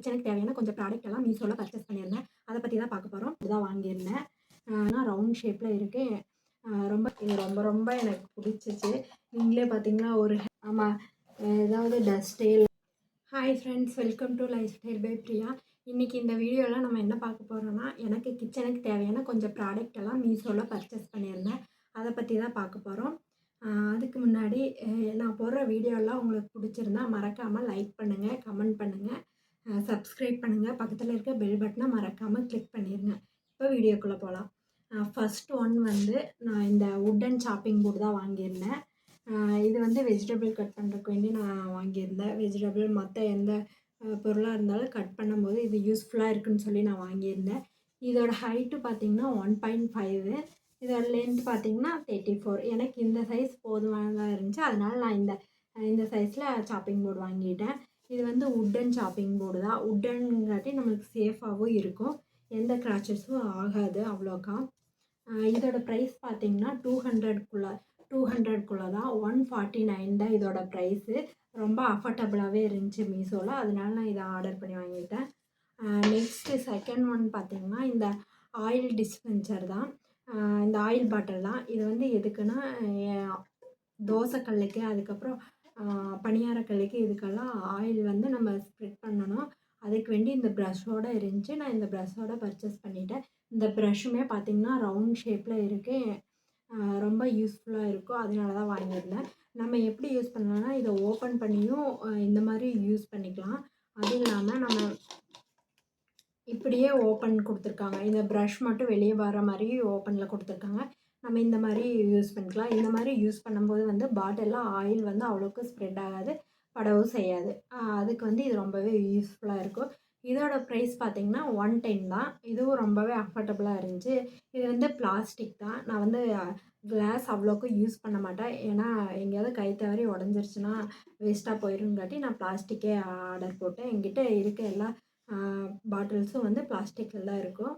கிச்சனுக்கு தேவையான கொஞ்சம் ப்ராடக்ட் எல்லாம் மீஷோவில் பர்ச்சேஸ் பண்ணியிருந்தேன். அதை பற்றி தான் பார்க்க போகிறோம். இதுதான் வாங்கியிருந்தேன். ஆனால் ரவுண்ட் ஷேப்பில் இருக்கு. இது ரொம்ப ரொம்ப எனக்கு பிடிச்சிச்சு. நீங்களே பார்த்தீங்கன்னா ஆமாம், ஏதாவது டஸ்ட்டே. Hi friends, welcome to lifestyle by Priya. இன்றைக்கி இந்த வீடியோவில் நம்ம என்ன பார்க்க போகிறோன்னா, எனக்கு கிச்சனுக்கு தேவையான கொஞ்சம் ப்ராடக்ட் எல்லாம் மீஷோவில் பர்ச்சேஸ் பண்ணியிருந்தேன். அதை பற்றி தான் பார்க்க போகிறோம். அதுக்கு முன்னாடி நான் போடுற வீடியோலாம் உங்களுக்கு பிடிச்சிருந்தா மறக்காமல் லைக் பண்ணுங்கள், கமெண்ட் பண்ணுங்கள், சப்ஸ்கிரைப் பண்ணுங்கள். பக்கத்தில் இருக்க பெல் பட்டனை மறக்காமல் கிளிக் பண்ணிடுங்க. இப்போ வீடியோக்குள்ளே போகலாம். ஃபஸ்ட் ஒன் வந்து நான் இந்த வுட்டன் சாப்பிங் போர்டு தான் வாங்கியிருந்தேன். இது வந்து வெஜிடபிள் கட் பண்ணுறதுக்கு வேண்டி நான் வாங்கியிருந்தேன். வெஜிடபிள் மற்ற எந்த பொருளாக இருந்தாலும் கட் பண்ணும்போது இது யூஸ்ஃபுல்லாக இருக்குதுன்னு சொல்லி நான் வாங்கியிருந்தேன். இதோட ஹைட்டு பார்த்திங்கன்னா 1.5. இதோட லென்த் பார்த்திங்கன்னா 34. எனக்கு இந்த சைஸ் போதுமானதாக இருந்துச்சு. அதனால் நான் இந்த சைஸில் சாப்பிங் போர்டு வாங்கிட்டேன். இது வந்து வுட்டன் சாப்பிங் போர்டு தான். வுட்டன்ங்காட்டி நம்மளுக்கு சேஃபாகவும் இருக்கும், எந்த கிராச்சஸும் ஆகாது அவ்வளோக்கா. இதோட ப்ரைஸ் பார்த்திங்கன்னா 200க்குள்ளே தான். 149 தான் இதோட ப்ரைஸு. ரொம்ப அஃபர்டபுளாகவே இருந்துச்சு மீஷோவில். அதனால நான் இதை ஆர்டர் பண்ணி வாங்கிட்டேன். நெக்ஸ்ட்டு செகண்ட் ஒன் பார்த்திங்கன்னா இந்த ஆயில் டிஸ்பென்சர் தான். இந்த ஆயில் பாட்டில் தான். இது வந்து எதுக்குன்னா தோசைக்கல்லுக்கு, அதுக்கப்புறம் பணியாரக்கல்லுக்கு, இதுக்கெல்லாம் ஆயில் வந்து நம்ம ஸ்ப்ரெட் பண்ணணும். அதுக்கு வேண்டி இந்த ப்ரஷ்ஷோடு இருந்துச்சு. நான் இந்த ப்ரஷ்ஷோடு பர்ச்சேஸ் பண்ணிட்டேன். இந்த ப்ரஷ்ஷுமே பார்த்திங்கன்னா ரவுண்ட் ஷேப்பில் இருக்குது. ரொம்ப யூஸ்ஃபுல்லாக இருக்கும். அதனால தான் வாங்கியிருந்தேன். நம்ம எப்படி யூஸ் பண்ணலாம்னா, இதை ஓப்பன் பண்ணியும் இந்த மாதிரி யூஸ் பண்ணிக்கலாம். அதுவும் இல்லாமல் நம்ம இப்படியே ஓப்பன் கொடுத்துருக்காங்க. இந்த ப்ரஷ் மட்டும் வெளியே வர மாதிரி ஓப்பனில் கொடுத்துருக்காங்க. நம்ம இந்த மாதிரி யூஸ் பண்ணிக்கலாம். இந்த மாதிரி யூஸ் பண்ணும்போது வந்து பாட்டிலில் ஆயில் வந்து அவ்வளோக்கு ஸ்ப்ரெட் ஆகாது, படவும் செய்யாது. அதுக்கு வந்து இது ரொம்பவே யூஸ்ஃபுல்லாக இருக்கும். இதோட ப்ரைஸ் பார்த்திங்கன்னா 110 தான். இதுவும் ரொம்பவே அஃபர்டபுளாக இருந்துச்சு. இது வந்து பிளாஸ்டிக் தான். நான் வந்து கிளாஸ் அவ்வளோக்கு யூஸ் பண்ண மாட்டேன். ஏன்னா எங்கேயாவது கை தவறி உடஞ்சிருச்சுன்னா வேஸ்ட்டாக போயிருங்காட்டி நான் பிளாஸ்டிக்கே ஆர்டர் போட்டேன். என்கிட்ட இருக்க எல்லா பாட்டில்ஸும் வந்து பிளாஸ்டிக்கில் தான் இருக்கும்.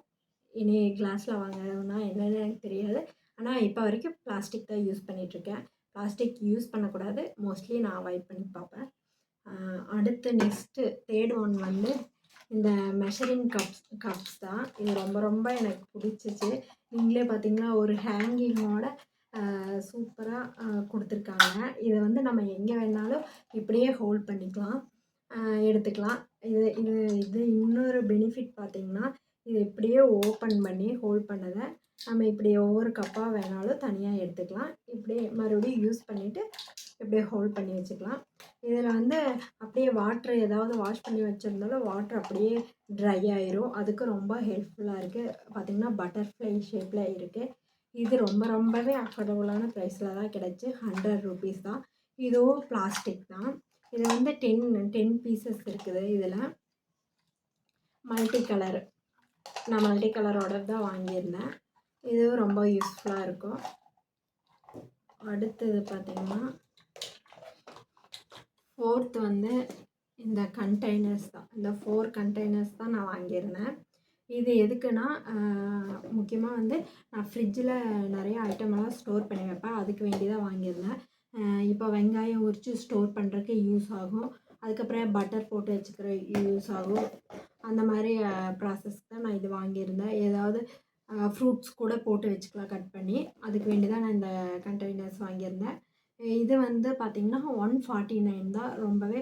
இனி கிளாஸில் வாங்கினா என்னென்னு எனக்கு தெரியாது. ஆனால் இப்போ வரைக்கும் பிளாஸ்டிக் தான் யூஸ் பண்ணிகிட்ருக்கேன். பிளாஸ்டிக் யூஸ் பண்ணக்கூடாது, மோஸ்ட்லி நான் அவாய்ட் பண்ணி பார்ப்பேன். அடுத்து நெக்ஸ்ட்டு தேர்ட் ஒன் வந்து இந்த மெஷரிங் கப்ஸ் தான். இது ரொம்ப ரொம்ப எனக்கு பிடிச்சிச்சு. நீங்களே பார்த்தீங்கன்னா ஒரு ஹேங்கிங்கோட சூப்பராக கொடுத்துருக்காங்க. இதை வந்து நம்ம எங்கே வேணாலும் இப்படியே ஹோல்ட் பண்ணிக்கலாம், எடுத்துக்கலாம். இது இன்னொரு பெனிஃபிட் பார்த்திங்கன்னா, இது இப்படியே ஓப்பன் பண்ணி ஹோல்ட் பண்ணதை நம்ம இப்படி ஒவ்வொரு கப்பாக வேணாலும் தனியாக எடுத்துக்கலாம். இப்படியே மறுபடியும் யூஸ் பண்ணிவிட்டு இப்படியே ஹோல்ட் பண்ணி வச்சுக்கலாம். இதில் வந்து அப்படியே வாட்ரு ஏதாவது வாஷ் பண்ணி வச்சுருந்தாலும் வாட்ரு அப்படியே ட்ரை ஆயிரும். அதுக்கு ரொம்ப ஹெல்ப்ஃபுல்லாக இருக்குது. பார்த்திங்கன்னா பட்டர்ஃப்ளை ஷேப்பில் இருக்குது. இது ரொம்பவே அஃபோர்டபுளான ப்ரைஸில் தான் கிடச்சி. 100 ரூபீஸ் தான். இதுவும் பிளாஸ்டிக் தான். இது வந்து 10 பீசஸ் இருக்குது. இதில் மல்டி கலர், நான் மல்டி கலரோட தான் வாங்கியிருந்தேன். இதுவும் ரொம்ப யூஸ்ஃபுல்லாக இருக்கும். அடுத்தது பார்த்திங்கன்னா ஃபோர்த்து வந்து இந்த கண்டெய்னர்ஸ் தான். இந்த 4 கண்டெய்னர்ஸ் தான் நான் வாங்கியிருந்தேன். இது எதுக்குன்னா, முக்கியமாக வந்து நான் ஃப்ரிட்ஜில் நிறைய ஐட்டமெல்லாம் ஸ்டோர் பண்ணி வைப்பேன். அதுக்கு வேண்டி தான் வாங்கியிருந்தேன். இப்போ வெங்காயம் உரித்து ஸ்டோர் பண்ணுறதுக்கு யூஸ் ஆகும். அதுக்கப்புறம் பட்டர் போட்டு வச்சுக்கிற யூஸ் ஆகும். அந்த மாதிரி ப்ராசஸ்க்கு தான் நான் இது வாங்கியிருந்தேன். ஏதாவது ஃப்ரூட்ஸ் கூட போட்டு வச்சுக்கலாம் கட் பண்ணி. அதுக்கு வேண்டி தான் நான் இந்த கண்டெய்னர்ஸ் வாங்கியிருந்தேன். இது வந்து பார்த்திங்கன்னா 149 தான். ரொம்பவே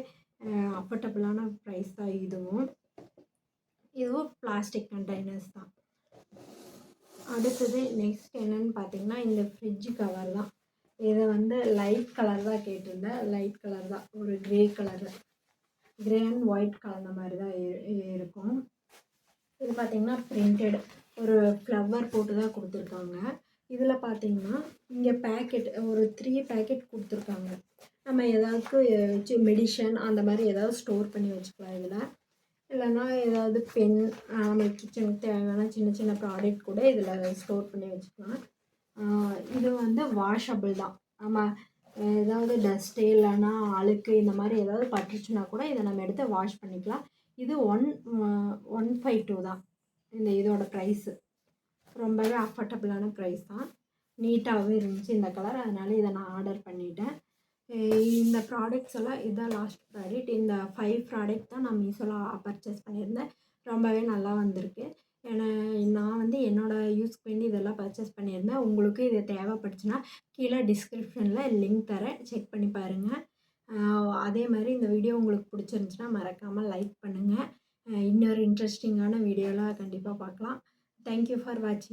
அஃபோர்டபுளான ப்ரைஸ் தான் இதுவும் பிளாஸ்டிக் கண்டெய்னர்ஸ் தான். அடுத்தது நெக்ஸ்ட் என்னென்னு பார்த்திங்கன்னா இந்த ஃப்ரிட்ஜ் கவர் தான். இதை வந்து லைட் கலர் தான் கேட்டிருந்தேன். லைட் கலர் தான், ஒரு க்ரே கலரில், க்ரே அண்ட் ஒயிட் கலந்த மாதிரி தான் இருக்கும். இது பார்த்திங்கன்னா பிரிண்டட் ஒரு ஃப்ளவர் போட்டு தான் கொடுத்துருக்காங்க. இதில் பார்த்திங்கன்னா இங்கே பேக்கெட் ஒரு 3 பேக்கெட் கொடுத்துருக்காங்க. நம்ம ஏதாவது மெடிஷன் அந்த மாதிரி ஏதாவது ஸ்டோர் பண்ணி வச்சுக்கலாம். இதில் இல்லைன்னா ஏதாவது பென், நம்ம கிச்சனுக்கு தேவையான சின்ன சின்ன ப்ராடக்ட் கூட இதில் ஸ்டோர் பண்ணி வச்சுக்கலாம். இது வந்து வாஷபிள் தான். நம்ம ஏதாவது டஸ்ட்டு இல்லைன்னா அழுக்கு இந்த மாதிரி ஏதாவது பட்டுருச்சுன்னா கூட இதை நம்ம எடுத்து வாஷ் பண்ணிக்கலாம். இது 152 தான் இதோட ப்ரைஸு. ரொம்பவே அஃபோர்டபுளான ப்ரைஸ் தான். நீட்டாகவே இருந்துச்சு இந்த கலர். அதனால் இதை நான் ஆர்டர் பண்ணிட்டேன். இந்த ப்ராடக்ட்ஸ் எல்லாம் இதான் லாஸ்ட் ப்ராடக்ட். இந்த 5 ப்ராடக்ட் தான் நான் மீஷோல பர்ச்சேஸ் பண்ணியிருந்தேன். ரொம்பவே நல்லா வந்திருக்கு. ஏன்னா நான் வந்து என்னோட யூஸ்க்கு வேண்டி இதெல்லாம் பர்ச்சேஸ் பண்ணியிருந்தேன். உங்களுக்கு இது தேவைப்பட்டுச்சுன்னா கீழே டிஸ்கிரிப்ஷனில் லிங்க் தரேன். செக் பண்ணி பாருங்கள். அதே மாதிரி இந்த வீடியோ உங்களுக்கு பிடிச்சிருந்துச்சுன்னா மறக்காமல் லைக் பண்ணுங்கள். இன்னொரு இன்ட்ரெஸ்டிங்கான வீடியோலாம் கண்டிப்பாக பார்க்கலாம். தேங்க் யூ ஃபார் வாட்சிங்.